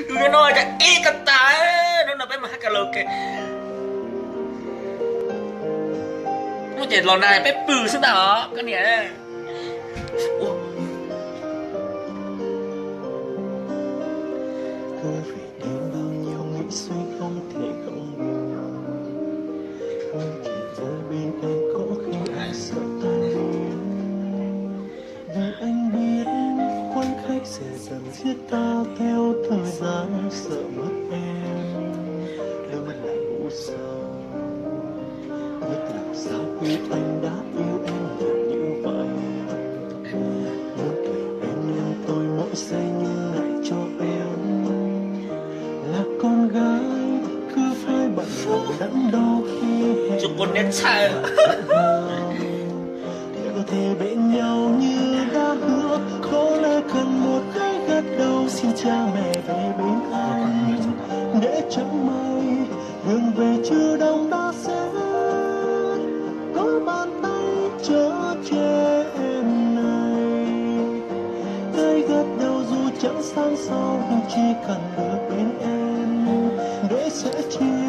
Nó nói là ý cái ta nó là bé mà hát karaoke nó chỉ lò này bé bự xí đó cái này. Ủa, cứ vì đem bao nhiêu nghĩ suy không thể không buồn, nhưng chỉ giờ bên em có khi ai sợ ta đến, vì anh biết khoảnh khắc sẽ dần giết ta theo thời gian, sợ mất em đôi mắt lại u sầu, biết làm sao khi anh đã yêu em nhiều như vậy, muốn kể bên em tôi mỗi giây nhưng ngại cho em là con gái cứ phải bận lòng đắn đo khi hẹn chụp con nét sai để có thể bên nhau như đã hứa, có lẽ cần một cái gật đầu xin cha mẹ về bên anh để chẳng may đường về chưa đông đã sẽ có bàn tay chở che em này, cái gật đầu dù chẳng sáng sau nhưng chỉ cần được bên em để sẽ chia